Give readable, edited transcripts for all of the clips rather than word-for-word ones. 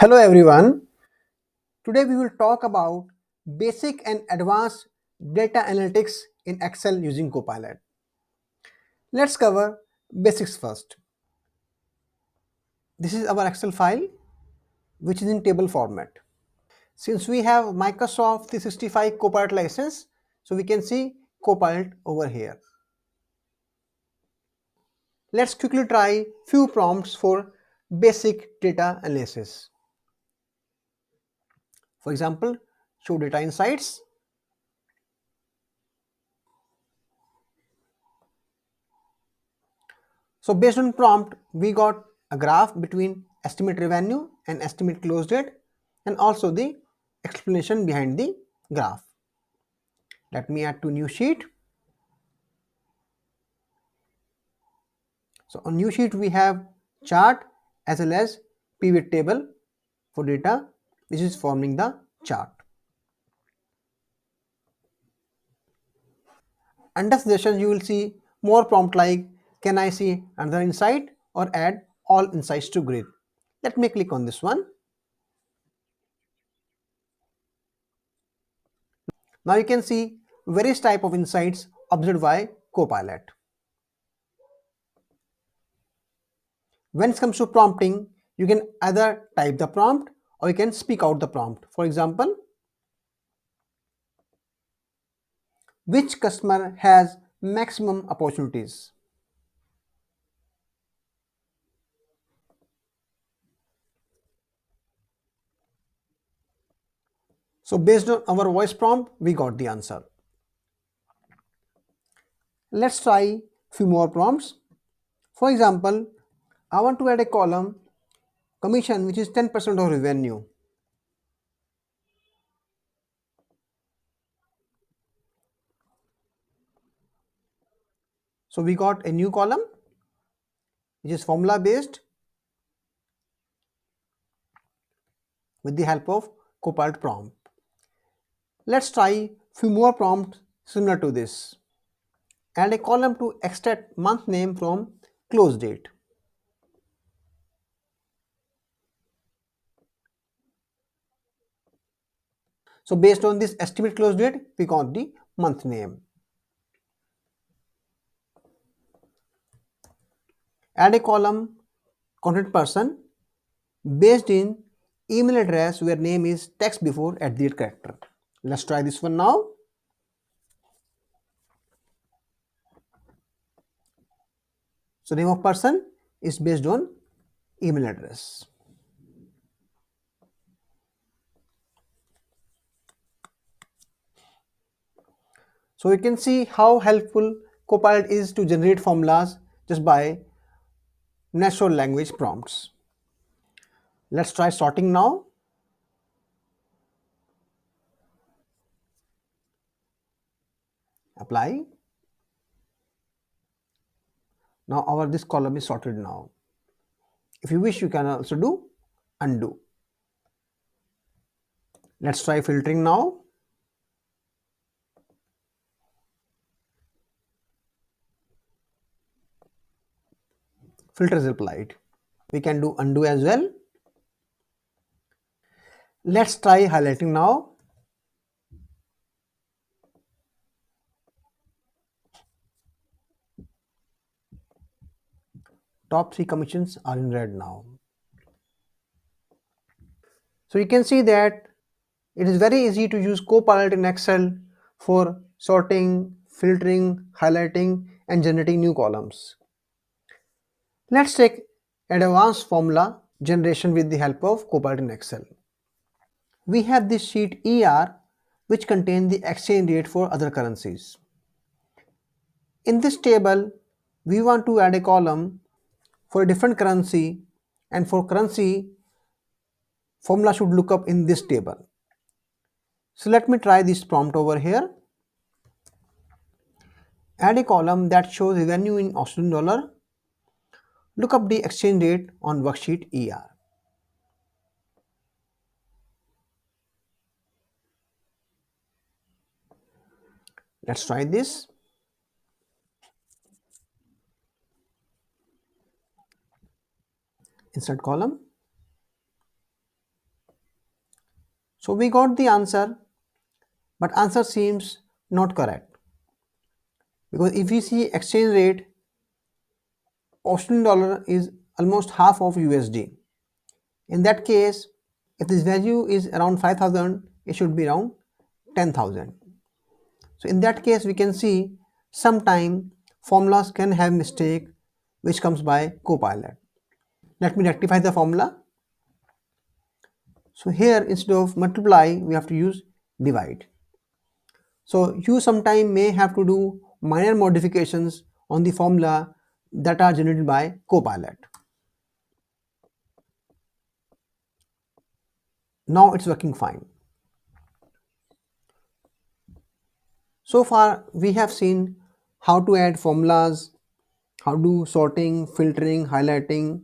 Hello everyone. Today we will talk about basic and advanced data analytics in Excel using Copilot. Let's cover basics first. This is our Excel file which is in table format. Since we have Microsoft 365 Copilot license, so we can see Copilot over here. Let's quickly try few prompts for basic data analysis. For example, show data insights. So based on prompt, we got a graph between estimate revenue and estimate close date and also the explanation behind the graph. Let me add to new sheet. So on new sheet we have chart as well as pivot table for data which is forming the chart. Under suggestions you will see more prompt like can I see another insight or add all insights to grid. Let me click on this one. Now you can see various type of insights observed by Copilot. When it comes to prompting, you can either type the prompt or you can speak out the prompt. For example, which customer has maximum opportunities? So based on our voice prompt, we got the answer. Let's try few more prompts. For example, I want to add a column commission which is 10% of revenue. So we got a new column which is formula based with the help of Copilot prompt. Let's try few more prompts similar to this. Add a column to extract month name from close date. So based on this estimate close date, we got the month name. Add a column contact person based in email address where name is text before @ character. Let's try this one now. So name of person is based on email address. So you can see how helpful Copilot is to generate formulas just by natural language prompts. Let's try sorting now. Apply. Now our this column is sorted now. If you wish, you can also do undo. Let's try filtering now. Filter is applied. We can do undo as well. Let's try highlighting now. Top 3 commissions are in red now. So you can see that it is very easy to use Copilot in Excel for sorting, filtering, highlighting and generating new columns. Let's take advanced formula generation with the help of Copilot in Excel. We have this sheet ER which contains the exchange rate for other currencies. In this table, we want to add a column for a different currency, and for currency, formula should look up in this table. So let me try this prompt over here. Add a column that shows revenue in Australian dollar. Look up the exchange rate on worksheet ER. Let's try this. Insert column. So we got the answer, but answer seems not correct, because if we see exchange rate, Australian dollar is almost half of USD. In that case, if this value is around 5,000, it should be around 10,000. So in that case, we can see sometime formulas can have mistake which comes by Copilot. Let me rectify the formula. So here, instead of multiply, we have to use divide. So you sometime may have to do minor modifications on the formula that are generated by Copilot. Now it's working fine. So far we have seen how to add formulas, how to do sorting, filtering, highlighting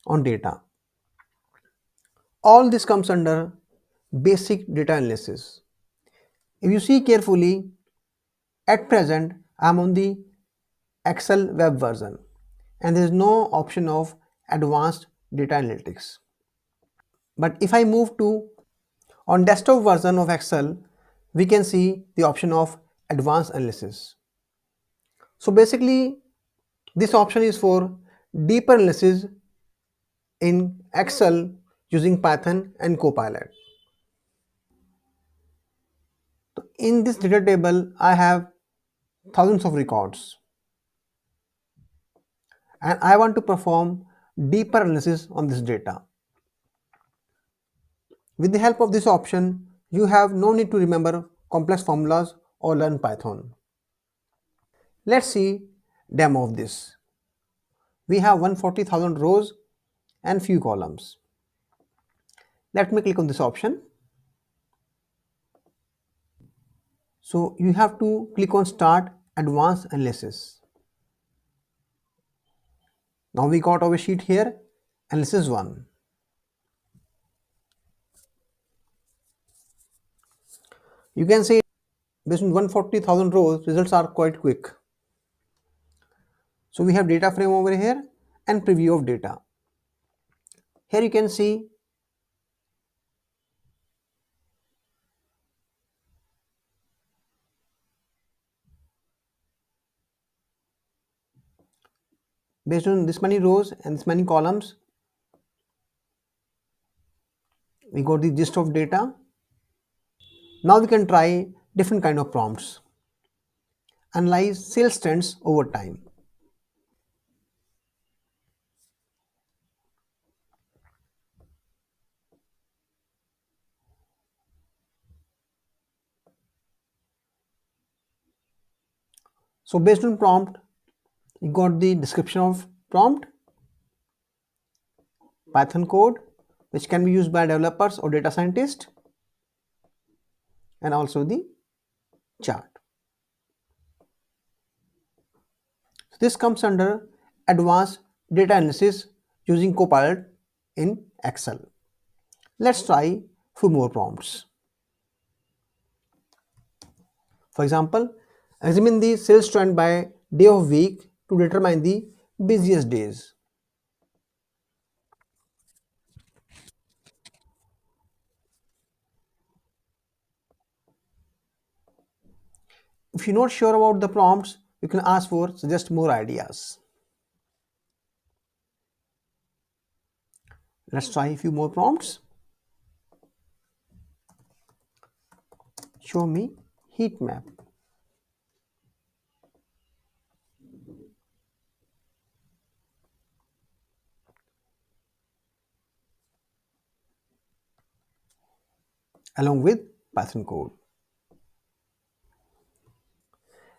on data. All this comes under basic data analysis. If you see carefully, at present I am on the Excel web version and there is no option of advanced data analytics. But if I move to on desktop version of Excel, we can see the option of advanced analysis. So basically this option is for deeper analysis in Excel using Python and Copilot. In this data table, I have thousands of records and I want to perform deeper analysis on this data. With the help of this option, you have no need to remember complex formulas or learn Python. Let's see demo of this. We have 140,000 rows and few columns. Let me click on this option. So you have to click on Start Advanced Analysis. Now we got our sheet here, Analysis 1. You can see based on 140,000 rows, results are quite quick. So we have data frame over here and preview of data. Here you can see based on this many rows and this many columns, we got the gist of data. Now we can try different kind of prompts. Analyze sales trends over time. So based on prompt, you got the description of prompt, Python code, which can be used by developers or data scientists, and also the chart. So this comes under advanced data analysis using Copilot in Excel. Let's try few more prompts. For example, examine the sales trend by day of week to determine the busiest days. If you're not sure about the prompts, you can ask for suggest more ideas. Let's try a few more prompts. Show me heat map. Along with Python code.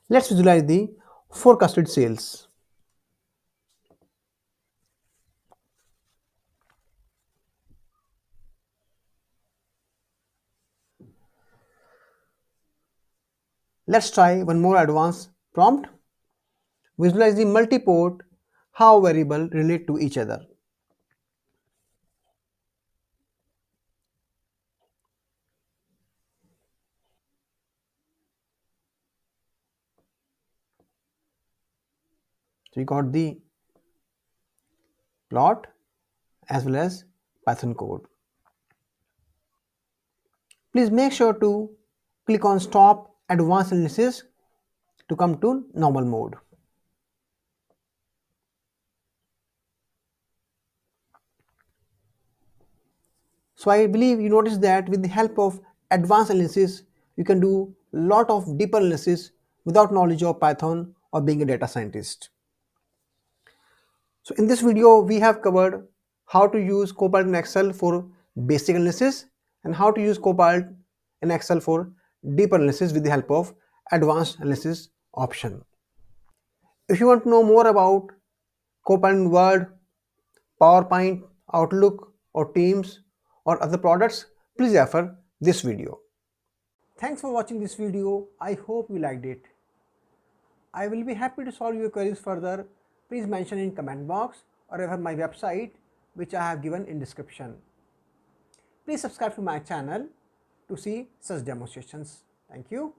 Let's visualize the forecasted sales. Let's try one more advanced prompt. Visualize the multiport, how variables relate to each other. So we got the plot as well as Python code. Please make sure to click on Stop Advanced Analysis to come to normal mode. So I believe you notice that with the help of advanced analysis, you can do a lot of deeper analysis without knowledge of Python or being a data scientist. So in this video, we have covered how to use Copilot in Excel for basic analysis and how to use Copilot in Excel for deeper analysis with the help of advanced analysis option. If you want to know more about Copilot in Word, PowerPoint, Outlook or Teams or other products, please refer this video. Thanks for watching this video. I hope you liked it. I will be happy to solve your queries further. Please mention in comment box or refer my website which I have given in description. Please subscribe to my channel to see such demonstrations. Thank you.